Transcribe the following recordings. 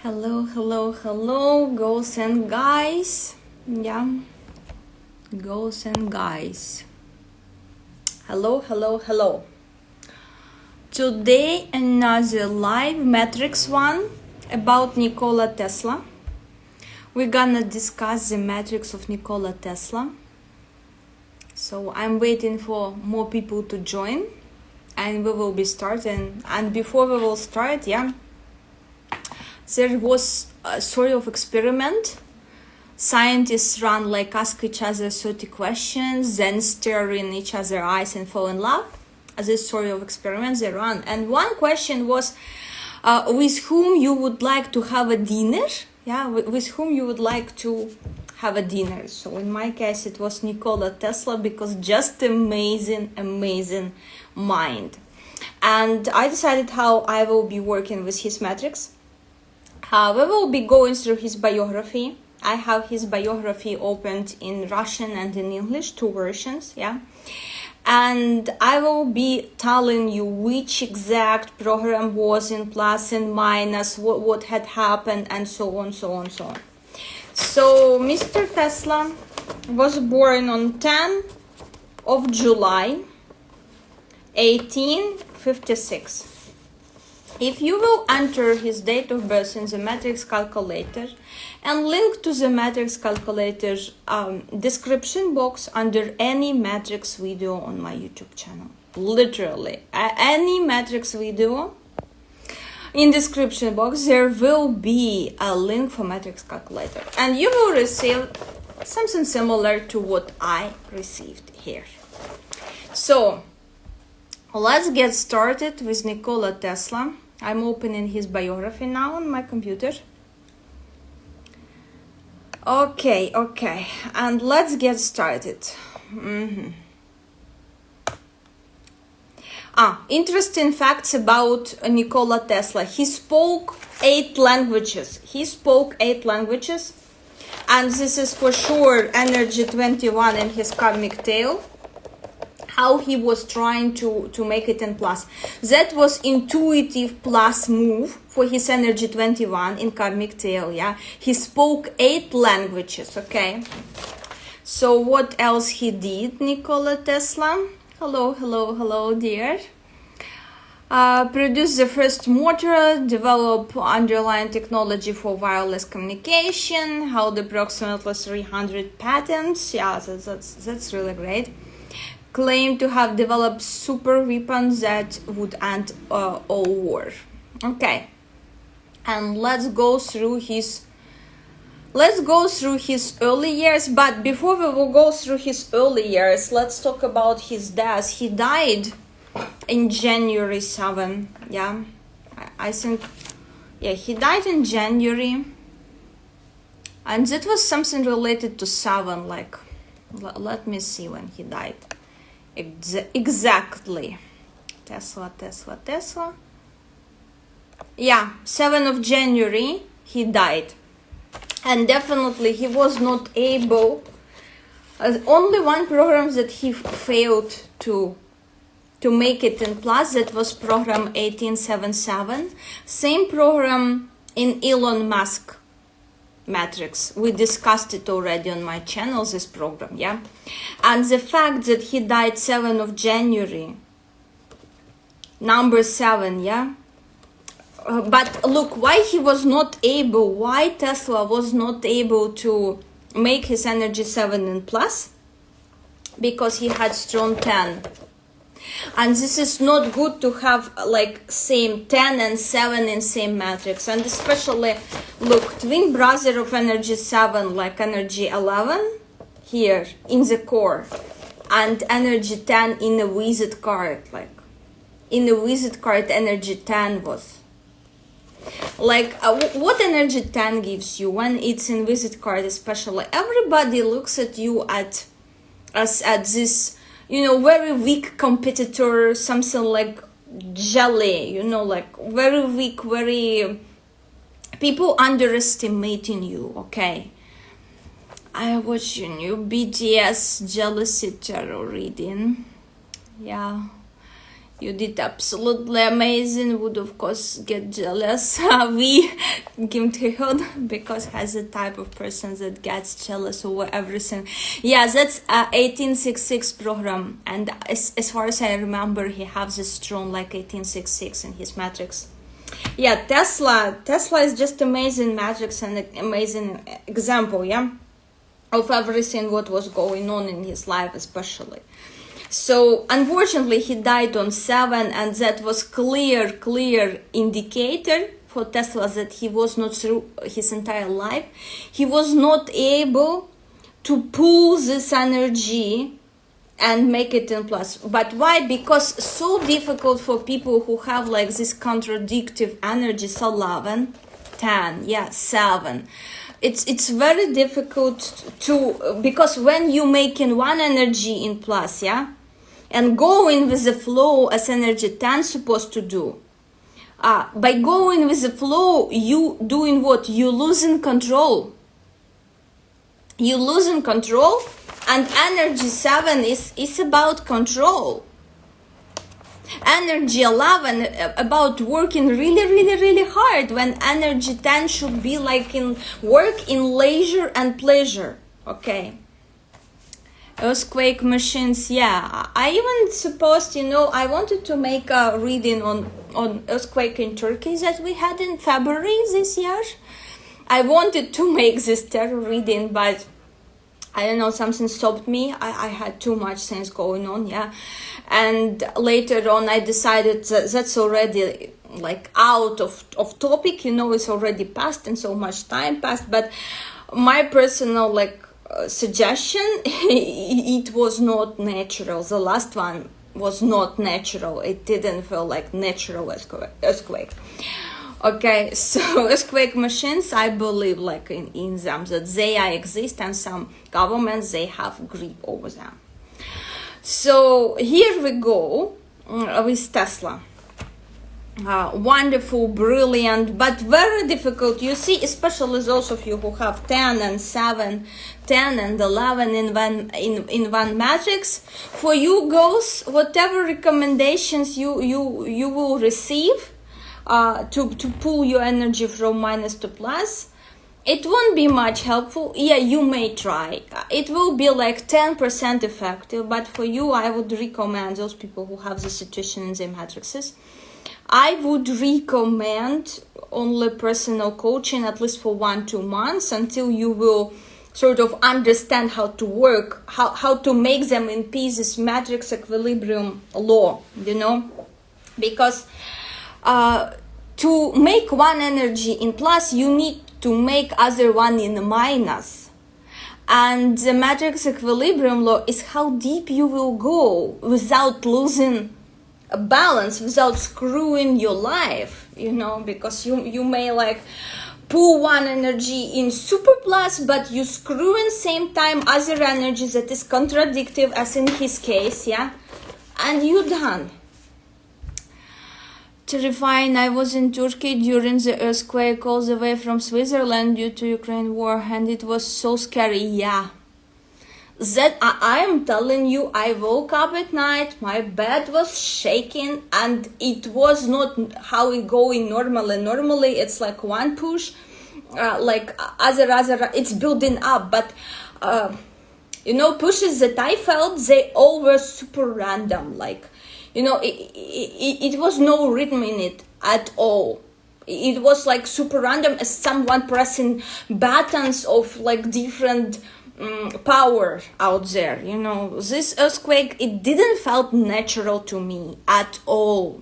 Hello, hello, hello, girls and guys. Yeah, girls and guys. Hello, hello, hello. Today another live matrix one about Nikola Tesla. We're gonna discuss the matrix of Nikola Tesla. So I'm waiting for more people to join and we will be starting. And before we will start, there was a sort of experiment. Scientists run like ask each other 30 questions, then stare in each other's eyes and fall in love. This sort of experiments they run. And one question was, with whom you would like to have a dinner? Yeah, with whom you would like to have a dinner. So in my case, it was Nikola Tesla because just amazing mind. And I decided how I will be working with his matrix. We will be going through his biography. I have his biography opened in Russian and in English, two versions, And I will be telling you which exact program was in plus and minus, what had happened, and so on. So Mr. Tesla was born on 10th of July, 1856. If you will enter his date of birth in the matrix calculator and link to the matrix calculator description box under any matrix video on my YouTube channel, literally any matrix video, in description box there will be a link for matrix calculator and you will receive something similar to what I received here. So let's get started with Nikola Tesla. I'm opening his biography now on my computer. Okay, and let's get started. Interesting facts about Nikola Tesla. He spoke 8 languages. And this is for sure energy 21 in his karmic tale. How he was trying to make it in plus. That was intuitive plus move for his energy 21 in karmic tale, He spoke 8 languages, okay? So what else he did, Nikola Tesla? Hello, dear. Produced the first motor, developed underlying technology for wireless communication, held approximately 300 patents. That's really great. Claimed to have developed super weapons that would end all war. Okay, and let's go through his early years. But before we will go through his early years, let's talk about his death. He died in January 7. I think he died in January, and that was something related to 7. Like, let me see when he died. Exactly. Tesla. 7 of January he died. And definitely he was not able, only one program that he failed to make it in plus, that was program 1877. Same program in Elon Musk matrix. We discussed it already on my channel, this program, And the fact that he died 7 of January, number 7, But look, why Tesla was not able to make his energy 7 in plus? Because he had strong 10. And this is not good to have like same 10 and 7 in same matrix. And especially, look, twin brother of energy 7, like energy 11 here in the core, and energy 10 in the wizard card. Like in the wizard card, energy 10 was like what energy 10 gives you when it's in wizard card, especially. Everybody looks at you at this, very weak competitor, something like jelly, like very weak, people underestimating you, okay? I watched your new BTS jealousy tarot reading. You did absolutely amazing. Would of course get jealous. We Kim Tae-hyun, because has a type of person that gets jealous over everything. Yeah, that's 1866 program, and as far as I remember, he has a strong like 1866 in his matrix. Yeah, Tesla is just amazing matrix and an amazing example, yeah, of everything what was going on in his life, especially. So unfortunately he died on 7, and that was clear indicator for Tesla that he was not, through his entire life, he was not able to pull this energy and make it in plus. But why? Because so difficult for people who have like this contradictive energy. So 11, 10, yeah, 7. It's very difficult to, because when you making one energy in plus, yeah, and going with the flow as energy 10 supposed to do. By going with the flow, you doing what? You losing control. You losing control, and energy 7 is about control. Energy 11 about working really hard, when energy 10 should be like in work, in leisure and pleasure. Okay. Earthquake machines, yeah. I even supposed, I wanted to make a reading on earthquake in Turkey that we had in February this year. I wanted to make this tarot reading, but I don't know, something stopped me. I had too much things going on, yeah. And later on I decided that's already like out of topic, it's already past and so much time passed. But my personal suggestion, it was not natural. The last one was not natural. It didn't feel like natural earthquake. Okay, so earthquake machines, I believe in them, that they exist, and some governments, they have grip over them. So here we go with Tesla. Wonderful, brilliant, but very difficult. You see, especially those of you who have 10 and 7, 10 and 11 in one matrix. For you girls, whatever recommendations you will receive to pull your energy from minus to plus, it won't be much helpful. Yeah, you may try. It will be like 10% effective, but for you, I would recommend those people who have the situation in their matrices. I would recommend only personal coaching, at least for 1-2 months, until you will sort of understand how to work, how to make them in pieces, matrix equilibrium law, because to make one energy in plus, you need to make other one in minus. And the matrix equilibrium law is how deep you will go without losing a balance, without screwing your life, because you may pull one energy in super plus, but you screw in same time other energy that is contradictive, as in his case, yeah, and you're done. Terrifying. I was in Turkey during the earthquake, all the way from Switzerland due to Ukraine war, and it was so scary. Yeah, that I am telling you, I woke up at night, my bed was shaking, and it was not how it going normally it's like one push, other it's building up, but pushes that I felt, they all were super random, it was no rhythm in it at all. It was super random, as someone pressing buttons of different power out there. This earthquake, it didn't felt natural to me at all.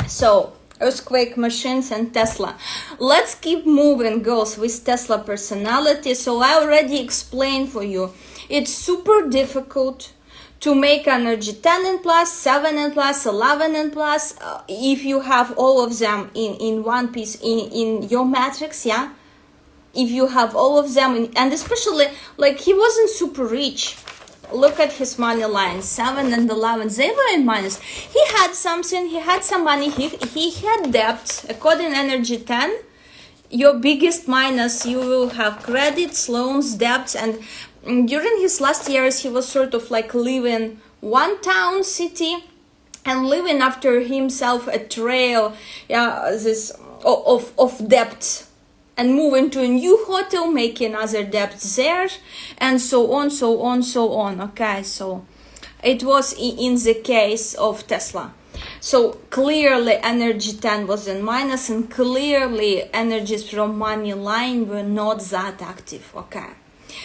So earthquake machines and Tesla. Let's keep moving, girls, with Tesla personality. So I already explained for you, it's super difficult to make energy 10 and plus, 7 and plus, 11 and plus, if you have all of them in one piece in your matrix, yeah. If you have all of them, and especially, he wasn't super rich. Look at his money line, 7 and 11, they were in minus. He had something, he had some money, he had debts. According energy 10, your biggest minus, you will have credits, loans, debts, and during his last years, he was sort of living one town, city, and leaving after himself a trail, this of debts, and moving to a new hotel, making other debts there, and so on, so on, so on. Okay, so it was in the case of Tesla. So clearly energy 10 was in minus, and clearly energies from money line were not that active. Okay,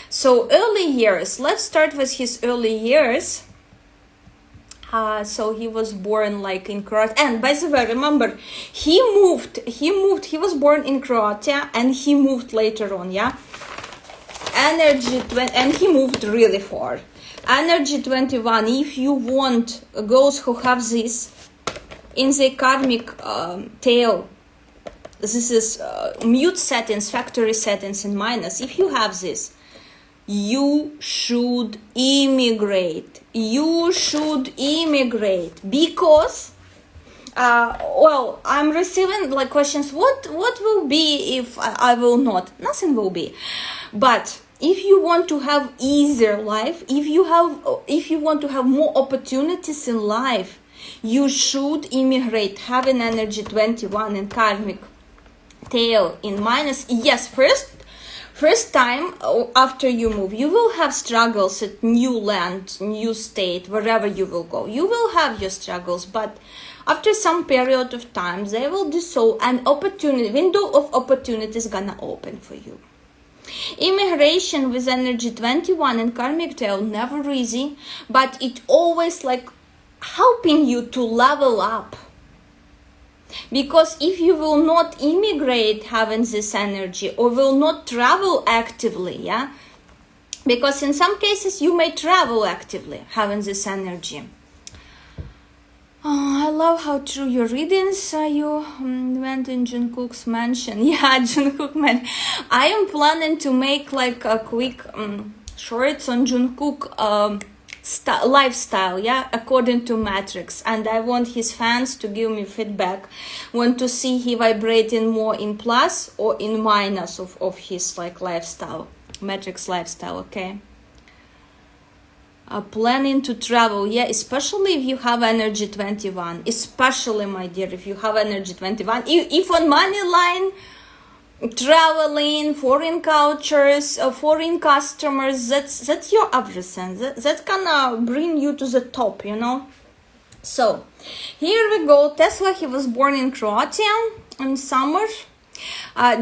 so early years, let's start with his early years. So he was born like in Croatia, and by the way, remember, he was born in Croatia, and he moved later on, yeah? Energy 20, and he moved really far. Energy 21, if you want girls who have this in the karmic tail, this is mute settings, factory settings in minus. If you have this, you should immigrate. You should immigrate, because well, I'm receiving like questions, what will be if I will not? Nothing will be. But if you want to have easier life, if you want to have more opportunities in life, you should immigrate. Having energy 21 and karmic tail in minus, yes, first time after you move, you will have struggles at new land, new state, wherever you will go. You will have your struggles, but after some period of time, they will dissolve, and window of opportunity is gonna open for you. Immigration with energy 21 and karmic tail, never easy, but it always like helping you to level up. Because if you will not immigrate having this energy, or will not travel actively, yeah, because in some cases you may travel actively having this energy. Oh, I love how true your readings. You went in Jungkook's mansion. Yeah, Jungkook mansion. I am planning to make like a quick shorts on Jungkook lifestyle, yeah, according to Matrix, and I want his fans to give me feedback. Want to see he vibrating more in plus or in minus of his like lifestyle, Matrix lifestyle. Okay. Planning to travel, yeah, especially if you have energy 21, especially, my dear, if you have energy 21, if on money line, traveling, foreign cultures, foreign customers, that's your everything. That's gonna bring you to the top, you know. So here we go. Tesla, he was born in Croatia in summer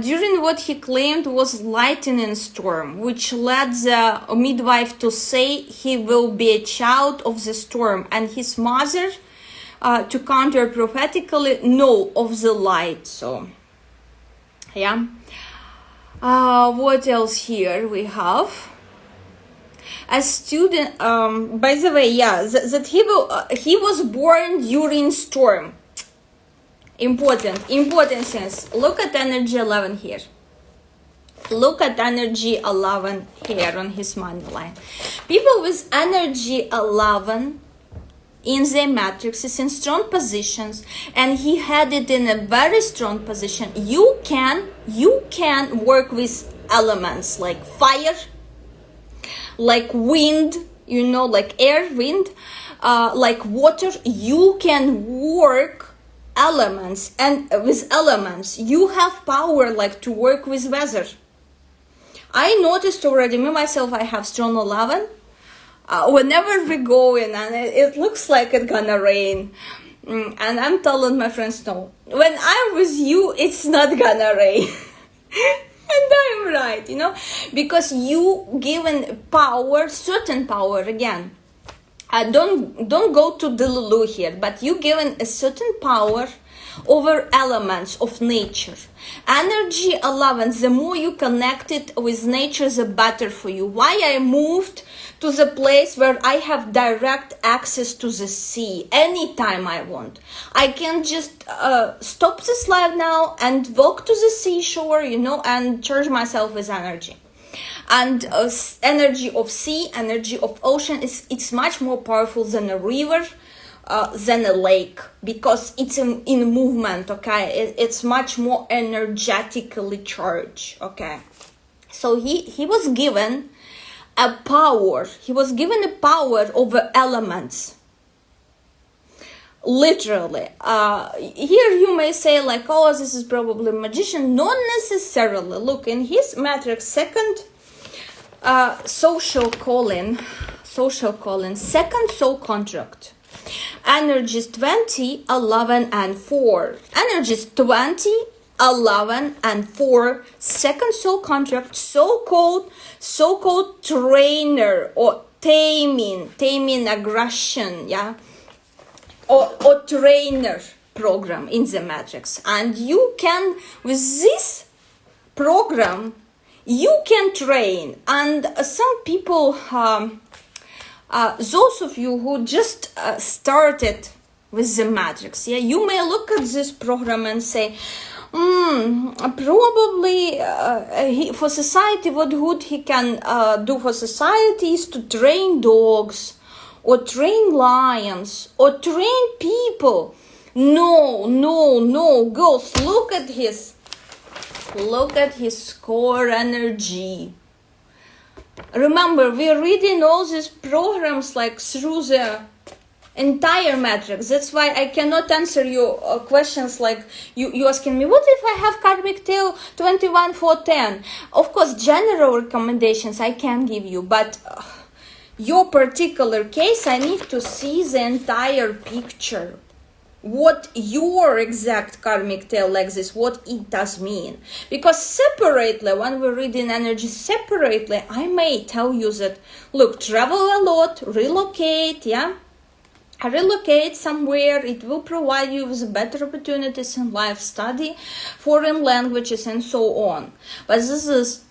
during what he claimed was lightning storm, which led the midwife to say he will be a child of the storm, and his mother to counter prophetically no of the light. So yeah. What else here we have? A student, by the way, yeah, that he was born during storm. Important things. Look at energy 11 here. Look at energy 11 here on his money line. People with energy 11 in their matrices in strong positions, and he had it in a very strong position. You can work with elements like fire, like wind, you know, like air, wind, like water. You can work elements, and with elements you have power like to work with weather. I noticed already, me myself, I have strong 11. Whenever we go in and it looks like it's gonna rain, and I'm telling my friends, no, when I'm with you, it's not gonna rain. And I'm right, you know, because you given power, certain power, again, don't go to the Lulu here, but you given a certain power over elements of nature. Energy 11, the more you connect it with nature, the better for you. Why I moved to the place where I have direct access to the sea anytime I want. I can just stop this live now and walk to the seashore, you know, and charge myself with energy. And energy of sea, energy of ocean, it's much more powerful than a river, than a lake, because it's in movement, okay? It's much more energetically charged, okay? So he was given a power. He was given a power over elements. literally. Here you may say like, oh, this is probably magician. Not necessarily. Look, in his matrix, second social calling, second soul contract, energies 20, 11, and 4. Energies 20, 11, and 4. Second soul contract, so-called trainer or taming aggression, yeah, or trainer program in the matrix. And you can, with this program, you can train. And some people, those of you who just started with the matrix, yeah, you may look at this program and say, probably for society, what good he can do for society is to train dogs or train lions or train people. No, girls, look at his core energy. Remember, we're reading all these programs like through the entire matrix. That's why I cannot answer your questions like you asking me, what if I have karmic tail 21 4 10? Of course, general recommendations I can give you, but your particular case, I need to see the entire picture. What your exact karmic tail like this, what it does mean. Because separately, when we're reading energy separately, I may tell you that, look, travel a lot, relocate, yeah? Relocate somewhere, it will provide you with better opportunities in life, study foreign languages and so on. But this is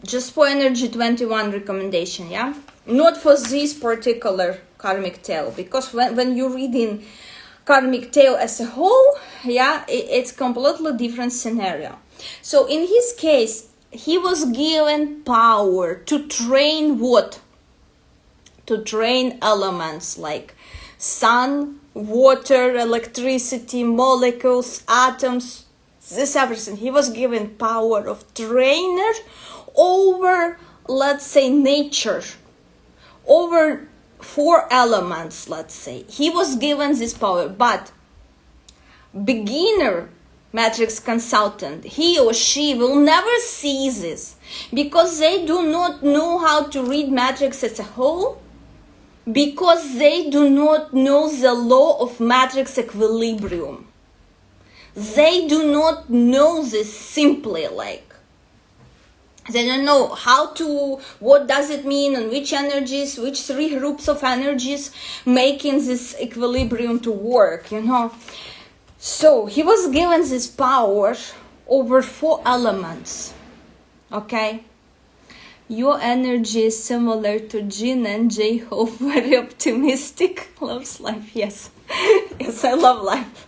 just for energy 21 recommendation, yeah? Not for this particular karmic tail, because when you're reading karmic tail as a whole, yeah, it's completely different scenario. So in his case, he was given power to train what? To train elements like sun, water, electricity, molecules, atoms, this everything. He was given power of trainer over, let's say, nature, over 4 elements, let's say. He was given this power, but beginner matrix consultant, he or she will never see this because they do not know how to read matrix as a whole, because they do not know the law of matrix equilibrium. They do not know this simply, like they don't know how to, what does it mean, and which energies, which 3 groups of energies making this equilibrium to work, you know. So he was given this power over 4 elements, okay? Your energy is similar to Jean and J-Hope, very optimistic, loves life, yes. Yes, I love life.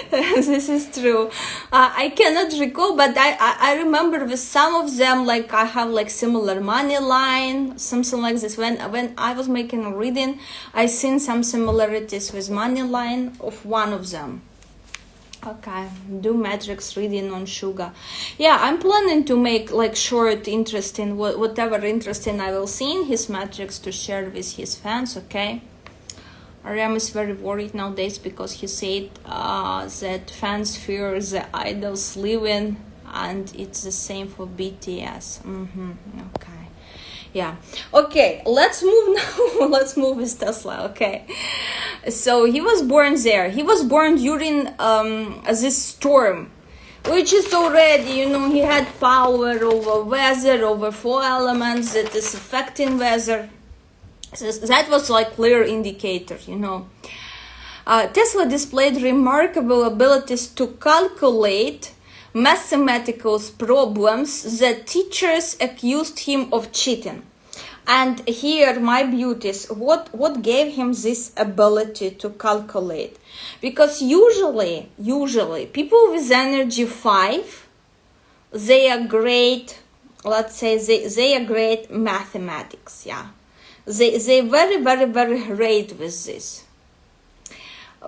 This is true. I cannot recall, but I remember with some of them, like I have like similar money line, something like this. When I was making a reading, I seen some similarities with money line of one of them. Okay, do matrix reading on sugar. Yeah, I'm planning to make like short, interesting, whatever interesting I will see in his matrix to share with his fans, okay? Ariam is very worried nowadays because he said that fans fear the idols leaving, and it's the same for BTS. Okay, yeah. Okay, let's move now. Let's move with Tesla. Okay, so he was born there. He was born during this storm, which is already, you know, he had power over weather, over 4 elements that is affecting weather. So that was like clear indicator, you know. Tesla displayed remarkable abilities to calculate mathematical problems that teachers accused him of cheating. And here, my beauties, what gave him this ability to calculate? Because usually people with energy 5, they are great, let's say they are great mathematics, yeah. They very, very, very great with this.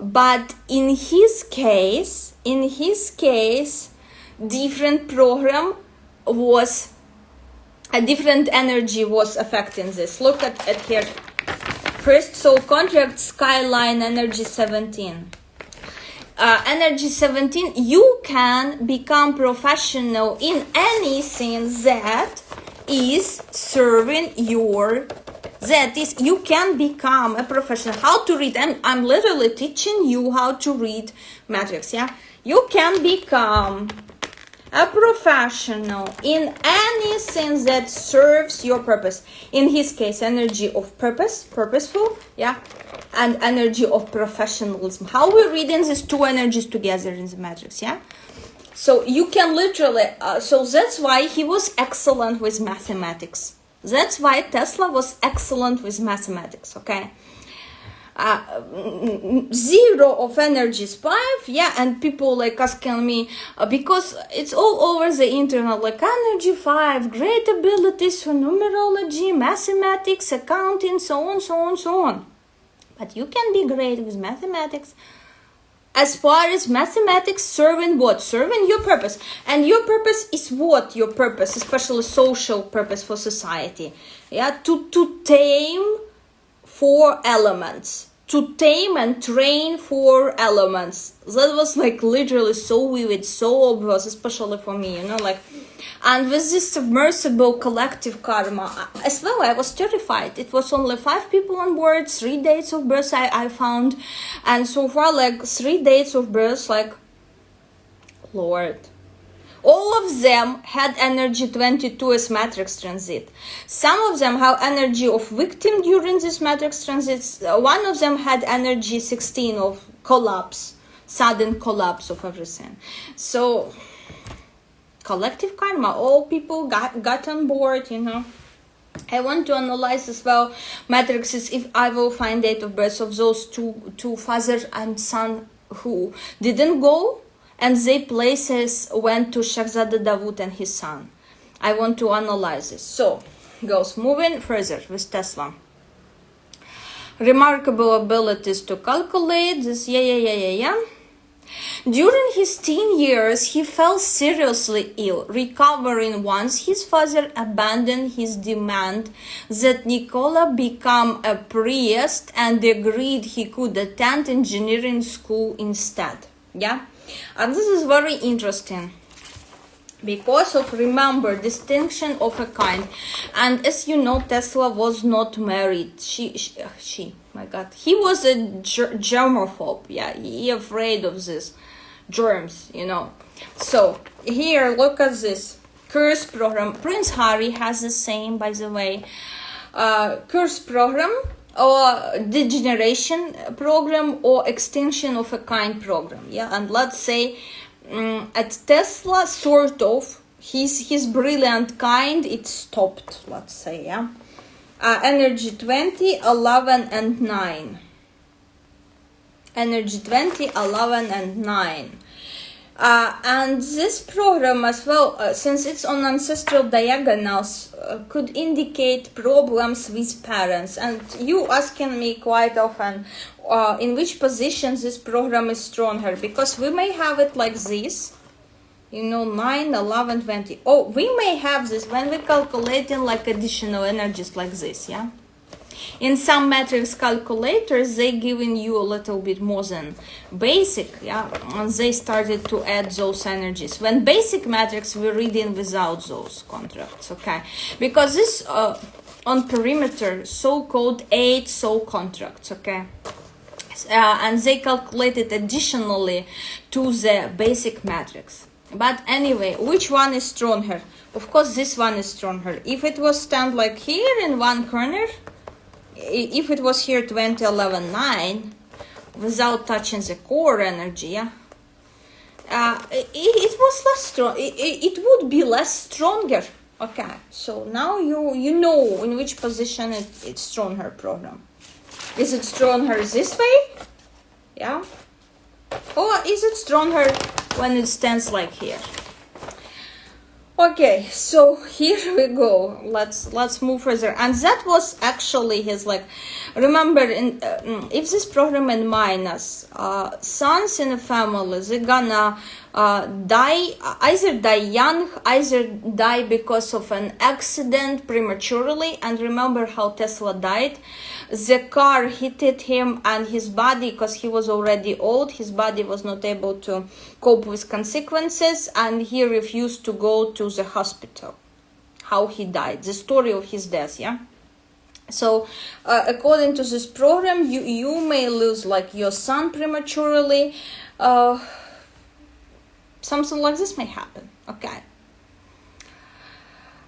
But in his case, different program was, a different energy was affecting this. Look at here. First soul contract, Skyline Energy 17. Energy 17, you can become professional in anything that is serving your, that is, you can become a professional. How to read, I'm literally teaching you how to read matrix, yeah? You can become a professional in anything that serves your purpose. In his case, energy of purpose, purposeful, yeah, and energy of professionalism. How we're reading these two energies together in the matrix, yeah? So you can literally, so that's why he was excellent with mathematics. That's why Tesla was excellent with mathematics, okay? 0 of energy is 5, yeah, and people like asking me, because it's all over the internet, like energy 5, great abilities for numerology, mathematics, accounting, so on, so on, so on. But you can be great with mathematics as far as mathematics serving what? Serving your purpose. And your purpose is what? Your purpose, especially social purpose for society. Yeah, to tame 4 elements. To tame and train 4 elements. That was like literally so vivid, so obvious, especially for me, you know, like. And with this submersible collective karma, as well, I was terrified. It was only 5 people on board, 3 dates of birth I found. And so far, like 3 dates of birth, like, Lord. All of them had energy 22 as matrix transit. Some of them have energy of victim during this matrix transits. One of them had energy 16 of collapse, sudden collapse of everything. So, collective karma, all people got on board, you know. I want to analyze as well matrices if I will find date of birth of those two father and son who didn't go, and they places went to Shahzada Dawood and his son. I want to analyze this. So, goes moving further with Tesla. Remarkable abilities to calculate this, yeah. During his teen years, he fell seriously ill, recovering once his father abandoned his demand that Nikola become a priest and agreed he could attend engineering school instead. Yeah? And this is very interesting because of, remember, distinction of a kind. And as you know, Tesla was not married. My God, he was a germaphobe. Yeah, he afraid of this germs, you know. So here, look at this curse program. Prince Harry has the same, by the way, curse program, or degeneration program, or extinction of a kind program. Yeah, and let's say at Tesla, sort of his brilliant kind, it stopped, let's say. Yeah, energy 20, 11 and 9. Energy 20, 11 and 9. And this program as well, since it's on ancestral diagonals, could indicate problems with parents. And you asking me quite often in which position this program is stronger, because we may have it like this, you know, 9, 11, 20. Oh, we may have this when we're calculating like additional energies like this, yeah? In some matrix calculators, they giving you a little bit more than basic, yeah, and they started to add those energies. When basic matrix, we're reading without those contracts, okay? Because this, on perimeter, so-called 8 soul contracts, okay? And they calculated additionally to the basic matrix. But anyway, which one is stronger? Of course, this one is stronger. If it was stand like here in one corner, if it was here 20, 11, 9, without touching the core energy, yeah, it was less strong. It would be less stronger. Okay, so now you know in which position it's stronger program. Is it stronger this way? Yeah. Or is it stronger when it stands like here? Okay, so here we go. Let's move further. And that was actually his, like, remember, if this program in minus, sons in a family, they're gonna die, either die young, either die because of an accident prematurely. And remember how Tesla died. The car hit him, and his body, because he was already old, his body was not able to cope with consequences, and he refused to go to the hospital. How he died, the story of his death, yeah? So according to this program, you may lose like your son prematurely. Something like this may happen, okay?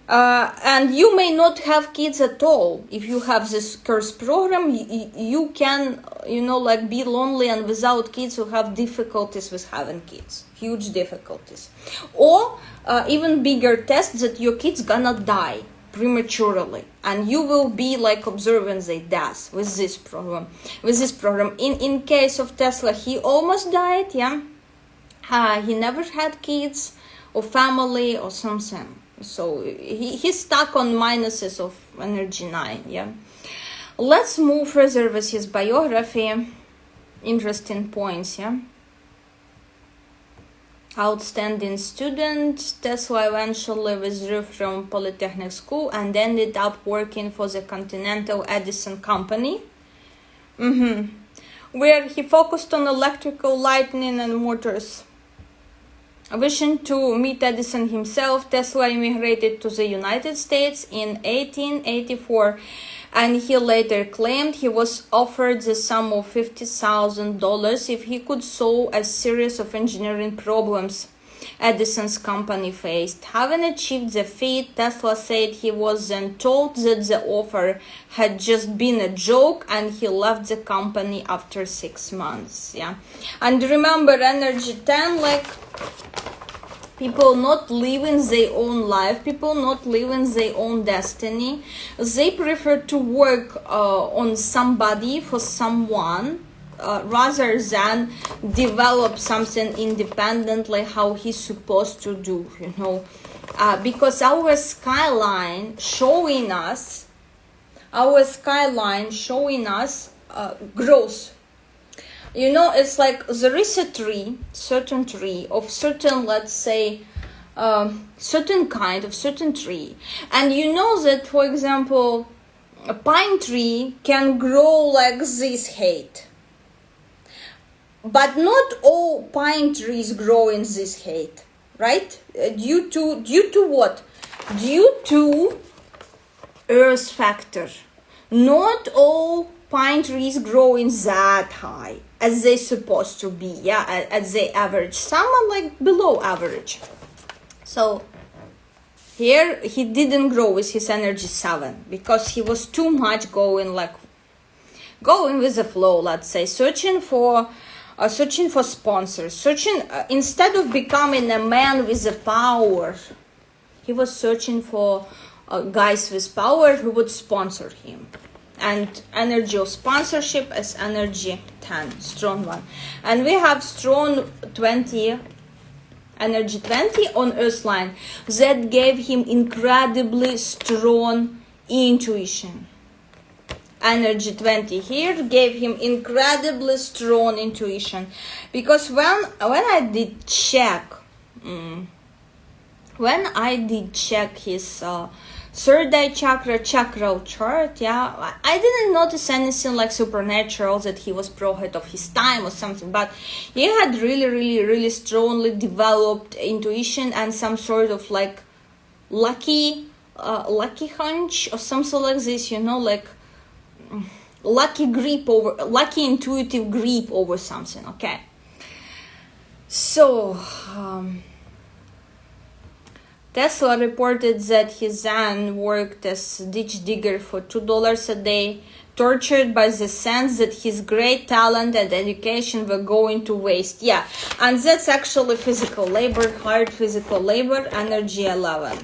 And you may not have kids at all. If you have this curse program, you can, like be lonely and without kids, you have difficulties with having kids, huge difficulties. Or even bigger test that your kids gonna die prematurely, and you will be like observing their death with this program. In case of Tesla, he almost died, yeah. He never had kids or family or something. So he's stuck on minuses of energy 9, yeah. Let's move further with his biography. Interesting points, yeah. Outstanding student. Tesla eventually withdrew from Polytechnic School and ended up working for the Continental Edison Company, where he focused on electrical lighting and motors. Wishing to meet Edison himself, Tesla immigrated to the United States in 1884, and he later claimed he was offered the sum of $50,000 if he could solve a series of engineering problems Edison's company faced. Having achieved the feat, Tesla said he was then told that the offer had just been a joke, and he left the company after 6 months. Yeah, and remember, energy 10, like people not living their own life, people not living their own destiny. They prefer to work on somebody, for someone, rather than develop something independently how he's supposed to do, because our skyline showing us growth. It's like there is a certain tree of certain, let's say, certain kind of certain tree. And that, for example, a pine tree can grow like this height. But not all pine trees grow in this height, right? Due to what? Due to earth factor. Not all pine trees grow in that high as they supposed to be, yeah, as they average. Some are like below average. So here he didn't grow with his energy 7 because he was too much going with the flow, let's say, searching for sponsors, instead of becoming a man with the power, he was searching for guys with power who would sponsor him. And energy of sponsorship is energy 10, strong one. And we have strong 20, energy 20 on Earth line. That gave him incredibly strong intuition. Energy 20 here gave him incredibly strong intuition, because when I did check his third eye chakra chart, yeah, I didn't notice anything like supernatural, that he was pro ahead of his time or something, but he had really strongly developed intuition and some sort of like lucky hunch or something like this, like lucky intuitive grip over something. Okay, so Tesla reported that he then worked as ditch digger for $2 a day, tortured by the sense that his great talent and education were going to waste. Yeah, and that's actually physical labor, hard physical labor, energy 11.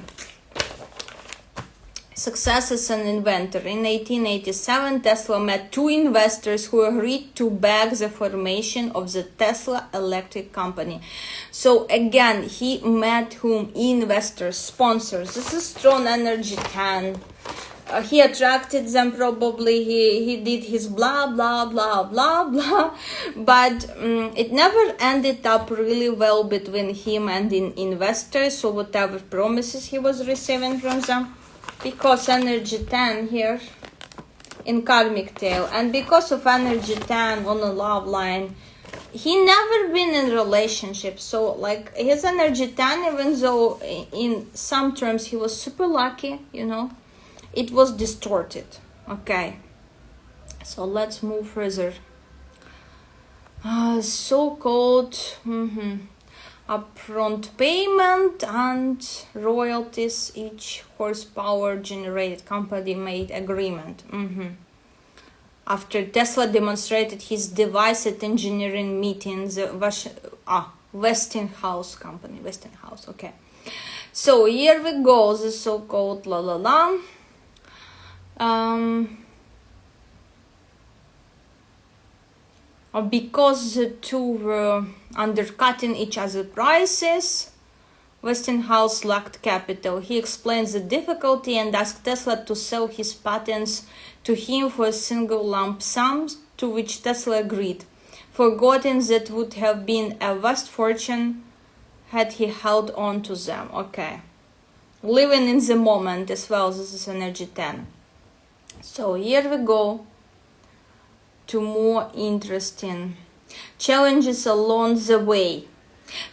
Success as an inventor. In 1887, Tesla met 2 investors who agreed to back the formation of the Tesla Electric Company. So again, he met whom? Investors, sponsors. This is strong energy 10. He attracted them probably. He did his blah, blah, blah, blah, blah. But it never ended up really well between him and the investors, so whatever promises he was receiving from them. Because energy 10 here, in karmic tale, and because of energy 10 on the love line, he never been in relationship. So like his energy 10, even though in some terms he was super lucky, you know, it was distorted. Okay, so let's move further. So-called upfront payment and royalties. Each horsepower generated company made agreement. After Tesla demonstrated his device at engineering meeting, the Westinghouse company. Westinghouse, okay. So here we go, the so-called because the two were undercutting each other's prices, Westinghouse lacked capital. He explains the difficulty and asked Tesla to sell his patents to him for a single lump sum, to which Tesla agreed, forgetting that would have been a vast fortune had he held on to them. Okay. Living in the moment as well, this is energy 10. So here we go to more interesting challenges along the way.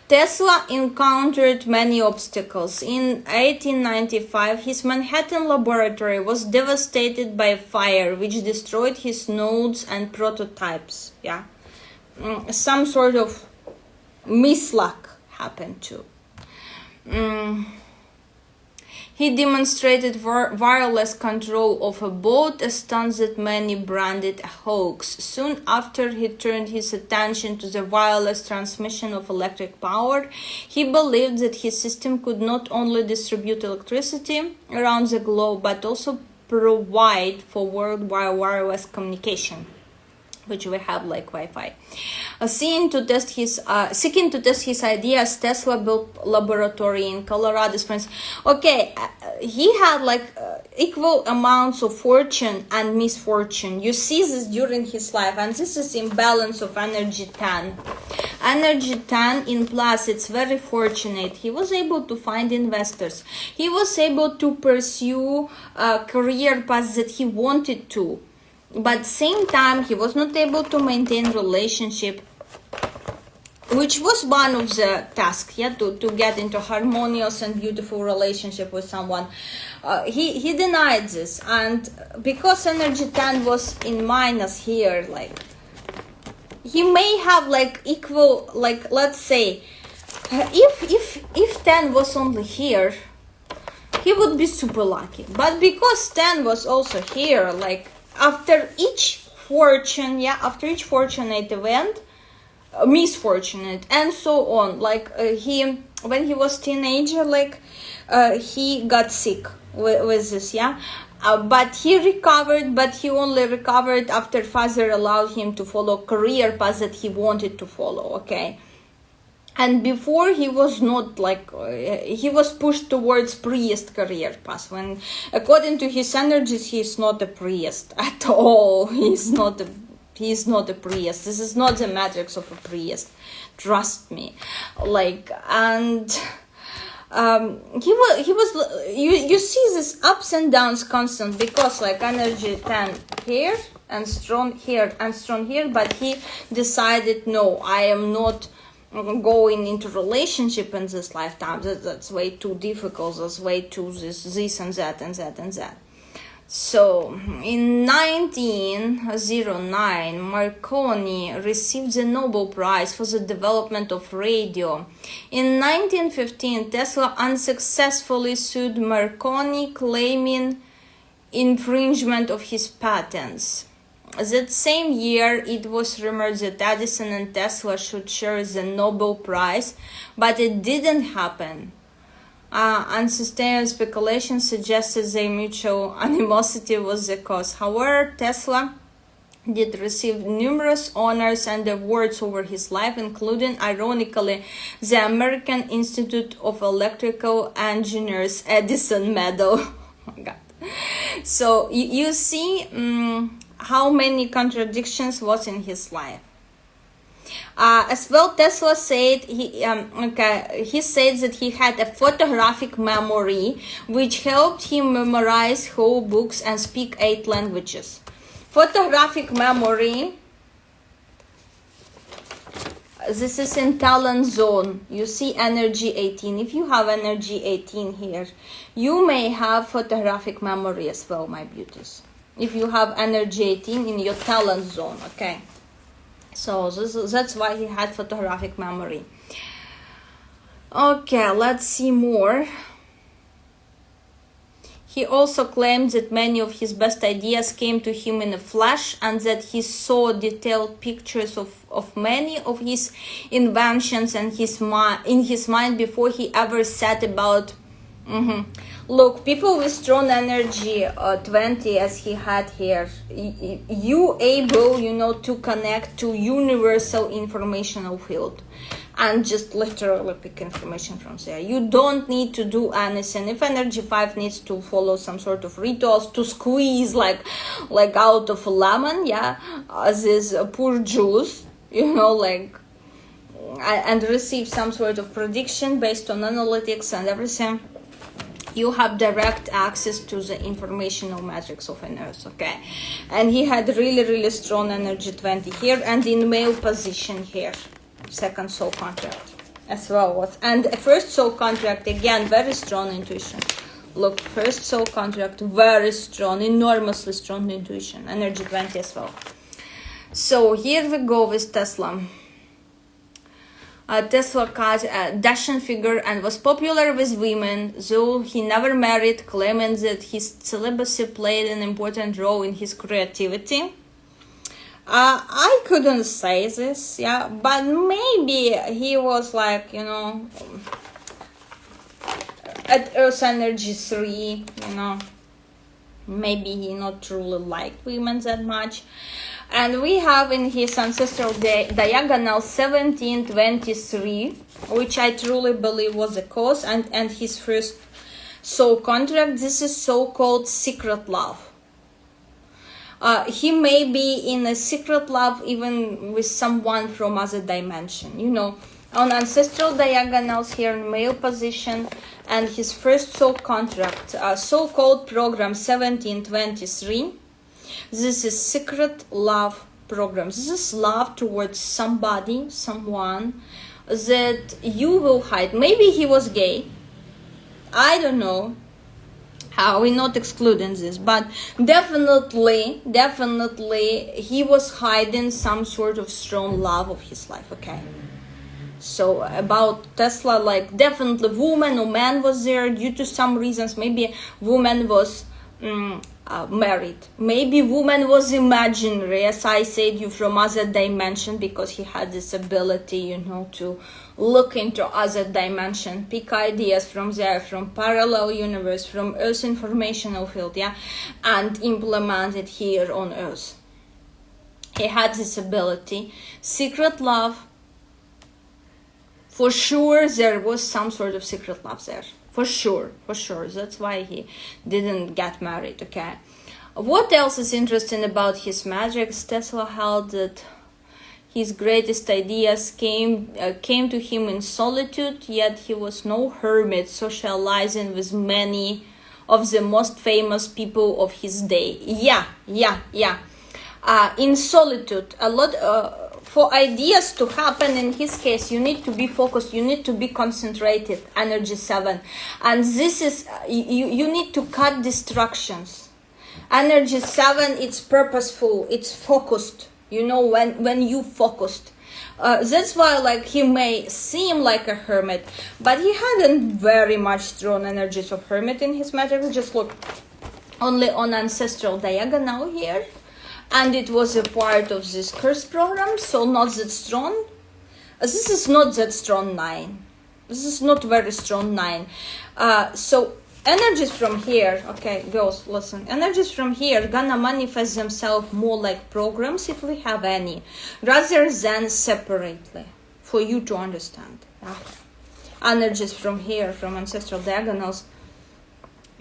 Tesla encountered many obstacles. In 1895, his Manhattan laboratory was devastated by a fire which destroyed his nodes and prototypes. Yeah, some sort of misluck happened too. He demonstrated wireless control of a boat, a stunt that many branded a hoax. Soon after he turned his attention to the wireless transmission of electric power, he believed that his system could not only distribute electricity around the globe, but also provide for worldwide wireless communication, which we have like Wi-Fi. Seeking to test his ideas, Tesla built laboratory in Colorado Springs. Okay, he had like equal amounts of fortune and misfortune. You see this during his life, and this is imbalance of energy 10. Energy 10 in plus, it's very fortunate. He was able to find investors. He was able to pursue a career path that he wanted to. But same time, he was not able to maintain relationship, which was one of the tasks, yeah, to get into harmonious and beautiful relationship with someone. He denied this, and because energy 10 was in minus here, like he may have like equal, like let's say, if 10 was only here, he would be super lucky. But because 10 was also here, like after each fortunate event, misfortunate and so on, like when he was teenager, like he got sick with this, yeah, but he recovered, but he only recovered after father allowed him to follow career path that he wanted to follow. Okay, and before he was not like he was pushed towards priest career path, when according to his energies he is not a priest at all. He's not a priest. This is not the matrix of a priest, trust me. Like, and he was you see this ups and downs constant, because like energy 10 here and strong here and strong here, but he decided, no, I am not going into relationship in this lifetime. That's way too difficult. That's way too this and that and that and that. So, in 1909, Marconi received the Nobel Prize for the development of radio. In 1915, Tesla unsuccessfully sued Marconi, claiming infringement of his patents. That same year, it was rumored that Edison and Tesla should share the Nobel Prize, but it didn't happen. Unsustained speculation suggested their mutual animosity was the cause. However, Tesla did receive numerous honors and awards over his life, including, ironically, the American Institute of Electrical Engineers Edison Medal. Oh my God. So you see how many contradictions was in his life. As well, Tesla said he said that he had a photographic memory which helped him memorize whole books and speak 8 languages. Photographic memory. This is in talent zone. You see energy 18. If you have energy 18 here, you may have photographic memory as well, my beauties. If you have energy 18 in your talent zone, okay. So that's why he had photographic memory. Okay, let's see more. He also claimed that many of his best ideas came to him in a flash, and that he saw detailed pictures of many of his inventions and in his mind before he ever set about. Look, people with strong energy 20 as he had here, you able, you know, to connect to universal informational field and just literally pick information from there. You don't need to do anything. If energy 5 needs to follow some sort of rituals to squeeze like out of a lemon, yeah, this poor juice, you know, like, and receive some sort of prediction based on analytics and everything, you have direct access to the informational matrix of an earth, okay. And he had really strong energy 20 here, and in male position here, second soul contract as well. And first soul contract, again, very strong intuition. Look, first soul contract, very strong, enormously strong intuition, energy 20 as well. So here we go with Tesla. Tesla cut a dashing figure and was popular with women, though he never married, claiming that his celibacy played an important role in his creativity. I couldn't say this, yeah, but maybe he was like, you know, at Earth Energy 3, you know, maybe he not truly liked women that much. And we have in his ancestral diagonal 1723, which I truly believe was the cause, and his first soul contract. This is so-called secret love. He may be in a secret love even with someone from other dimension, you know, on ancestral diagonals here in male position, and his first soul contract, so-called program 1723. This is secret love program. This is love towards somebody, someone that you will hide. Maybe he was gay. I don't know. We're not excluding this, but definitely he was hiding some sort of strong love of his life, okay? So about Tesla, like definitely woman or man was there due to some reasons. Maybe woman was married. Maybe woman was imaginary, as I said, you from other dimension, because he had this ability, you know, to look into other dimension, pick ideas from there, from parallel universe, from Earth informational field, yeah, and implement it here on Earth. He had this ability. Secret love, for sure there was some sort of secret love there. For sure. That's why he didn't get married, okay? What else is interesting about his matrix? Tesla held that his greatest ideas came to him in solitude, yet he was no hermit, socializing with many of the most famous people of his day. Yeah. In solitude, a lot... for ideas to happen in his case, you need to be focused, you need to be concentrated, energy 7. And this is, you need to cut distractions. Energy 7, it's purposeful, it's focused, you know, when you focused. That's why, like, he may seem like a hermit, but he hadn't very much strong energies of hermit in his matrix. Just look, only on ancestral diagonal here. And it was a part of this curse program, so not that strong. This is not that strong 9. This is not very strong 9. So energies from here, okay, girls, listen. Energies from here gonna manifest themselves more like programs, if we have any, rather than separately, for you to understand. Energies from here, from ancestral diagonals,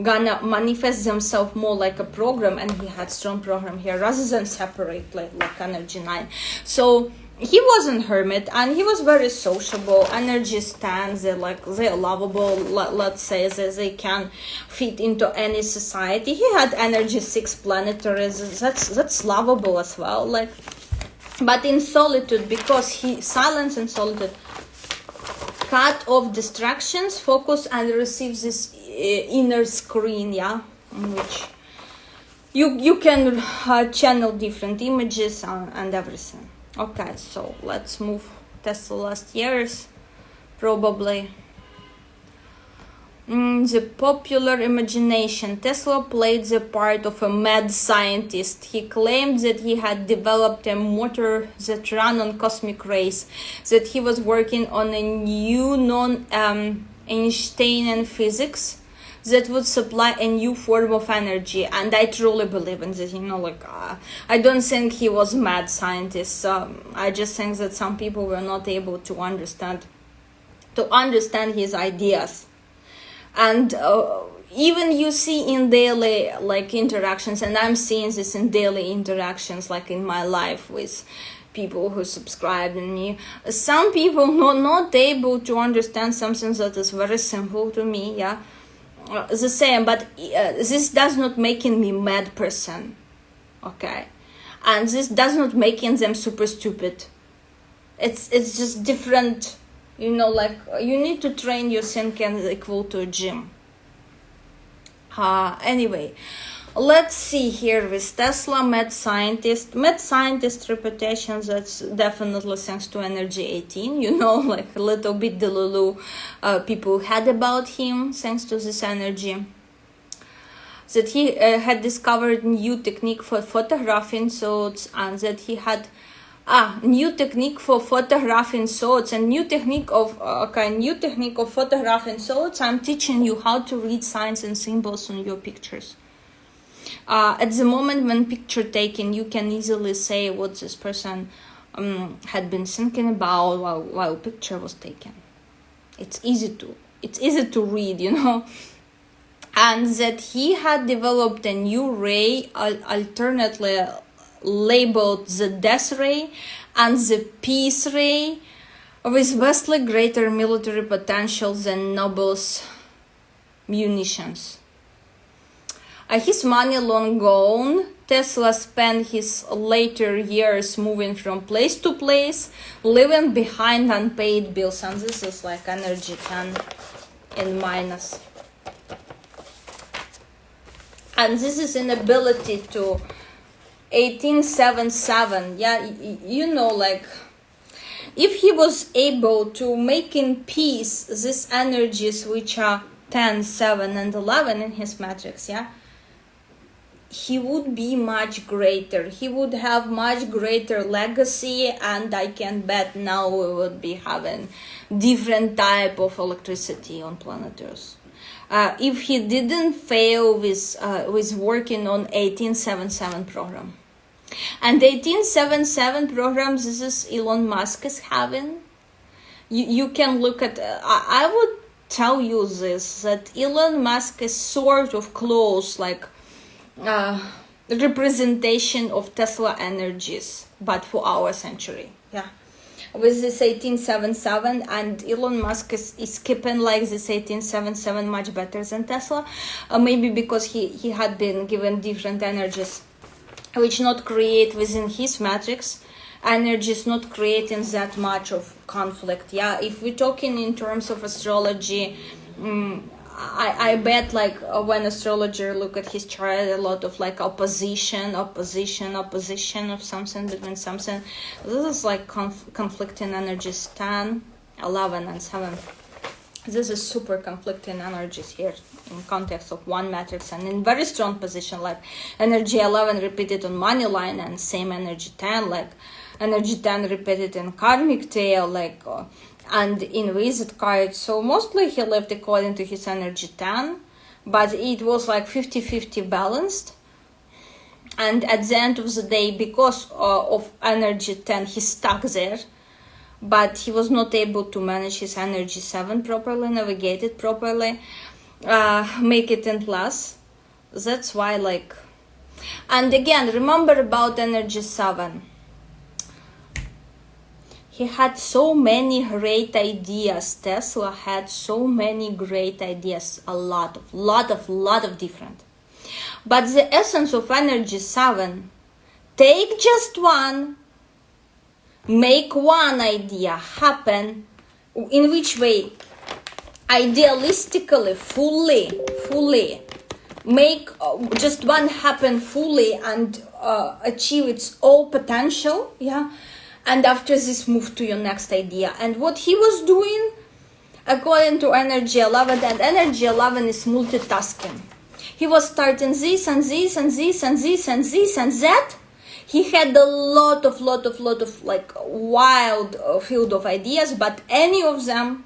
gonna manifest themselves more like a program, and he had strong program here rather than separate like energy 9. So he wasn't hermit, and he was very sociable. Energy stands, they're lovable. Let's say that they can fit into any society. He had energy 6 planetary. That's lovable as well. Like, but in solitude, because he silence and solitude, cut off distractions, focus, and receive this inner screen, yeah, in which you can channel different images and everything. Okay, so let's move Tesla last years, probably. The popular imagination. Tesla played the part of a mad scientist. He claimed that he had developed a motor that ran on cosmic rays, that he was working on a new non-Einsteinian physics that would supply a new form of energy. And I truly believe in this, I don't think he was a mad scientist. I just think that some people were not able to understand his ideas. And even you see in daily interactions, and I'm seeing this in daily interactions, like in my life with people who subscribe to me, some people not able to understand something that is very simple to me, yeah, the same, but this does not making me mad person, okay, and this does not making them super stupid. It's just different. You need to train your thinking equal to a gym. Anyway, let's see here with Tesla, mad scientist reputation, that's definitely thanks to energy 18, a little bit delulu people had about him thanks to this energy. That he had discovered new technique for photographing thoughts, and that he had new technique for photographing thoughts, and new technique of photographing thoughts. I'm teaching you how to read signs and symbols on your pictures. At the moment when picture taken, you can easily say what this person had been thinking about while picture was taken. It's easy to read, and that he had developed a new ray, alternately labeled the death ray and the peace ray, with vastly greater military potential than Nobel's munitions. His money long gone, Tesla spent his later years moving from place to place, leaving behind unpaid bills, and this is like energy 10 in minus. And this is inability to 1877, if he was able to make in peace these energies which are 10, 7 and 11 in his matrix, he would be much greater. He would have much greater legacy, and I can bet now we would be having different type of electricity on planet Earth. If he didn't fail with working on 1877 program. And 1877 program, this is Elon Musk is having. You can look at, I would tell you this, that Elon Musk is sort of close, representation of Tesla energies, but for our century, with this 1877, and Elon Musk is keeping this 1877 much better than Tesla, maybe because he had been given different energies which not create within his matrix, energies not creating that much of conflict. If we're talking in terms of astrology, I bet when astrologer look at his chart, a lot of opposition of something between something. This is conflicting energies 10, 11 and 7. This is super conflicting energies here in context of one matrix, and in very strong position, energy 11 repeated on money line, and same energy 10, energy 10 repeated in karmic tail, and in visit card. So mostly he lived according to his energy 10, but it was 50-50 balanced. And at the end of the day, because of energy 10, he stuck there, but he was not able to manage his energy 7 properly, navigate it properly. make it in plus. That's why, like, and again, remember about energy 7. He had so many great ideas. Tesla had so many great ideas, a lot of different. But the essence of energy 7, take just one, make one idea happen. In which way? Idealistically, fully. Make just one happen fully and achieve its all potential, yeah. And after this, move to your next idea. And what he was doing, according to energy 11, and energy 11 is multitasking. He was starting this and this and this and this and this and that. He had a lot of like wild field of ideas, but any of them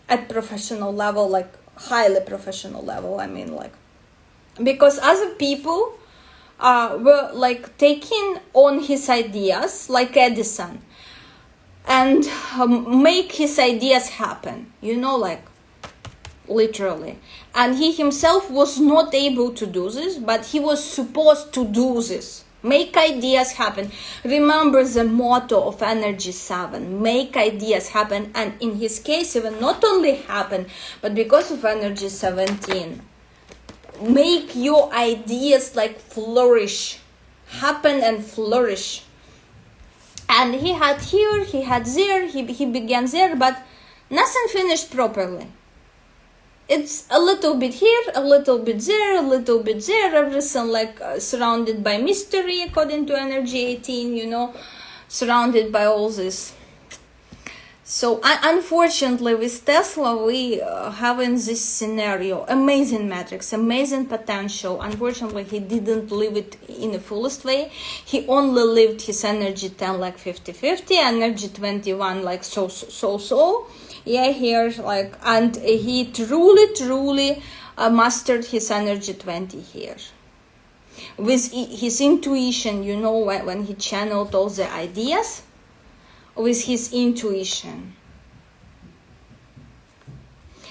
at professional level, like highly professional level. I mean, like, because other people were like taking on his ideas, like Edison, and make his ideas happen, you know, like literally. And he himself was not able to do this, but he was supposed to do this. Make ideas happen. Remember the motto of energy 7, make ideas happen. And in his case, even not only happen, but because of energy 17, make your ideas like flourish, happen and flourish. And he had here, he had there, he began there, but nothing finished properly. It's a little bit here, a little bit there, a little bit there, everything like surrounded by mystery according to energy 18, you know, surrounded by all this. So unfortunately with Tesla, we have in this scenario amazing metrics, amazing potential. Unfortunately, he didn't live it in the fullest way. He only lived his energy 10 like 50-50, energy 21 like so. Yeah, here, like, and he truly mastered his energy 20 here. With his intuition, you know, when he channeled all the ideas, with his intuition.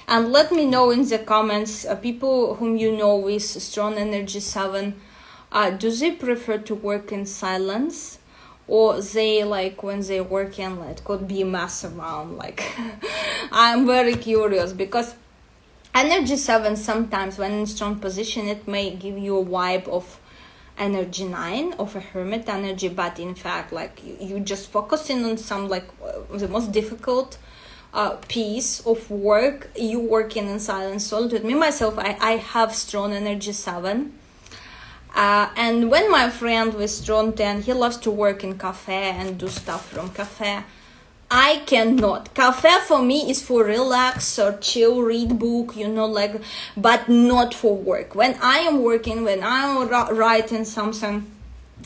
And let me know in the comments, people whom you know with strong energy 7, do they prefer to work in silence? Or they, like, when they're working, like, could be a mess around, like, I'm very curious, because energy 7 sometimes when in strong position, it may give you a vibe of energy 9, of a hermit energy, but in fact, like, you just focusing on some, like, the most difficult piece of work, you working in silence. Solitude. Me, myself, I have strong energy 7. And when my friend with strong 10, he loves to work in cafe and do stuff from cafe. I cannot. Cafe for me is for relax or chill, read book, you know, like, but not for work. When I am working, when I'm writing something,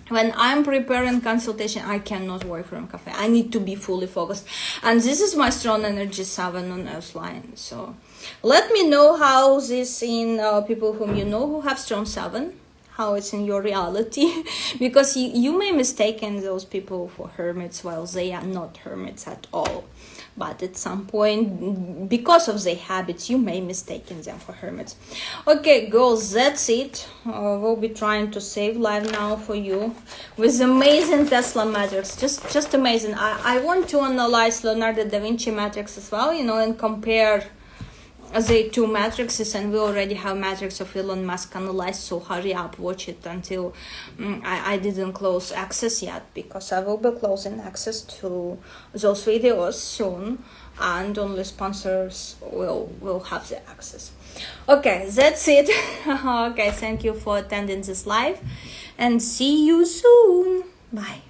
when I'm preparing consultation, I cannot work from cafe. I need to be fully focused. And this is my strong energy 7 on Earth line. So let me know how this in people whom you know who have strong 7. How it's in your reality, because you may mistaken those people for hermits while they are not hermits at all. But at some point, because of their habits, you may mistaken them for hermits. Okay, girls, that's it. We'll be trying to save life now for you with amazing Tesla matrix, just amazing. I want to analyze Leonardo da Vinci matrix as well, you know, and compare the two matrices, and we already have matrix of Elon Musk analyzed, so hurry up, watch it until I didn't close access yet, because I will be closing access to those videos soon, and only sponsors will have the access. Okay, that's it. Okay, thank you for attending this live, and see you soon. Bye.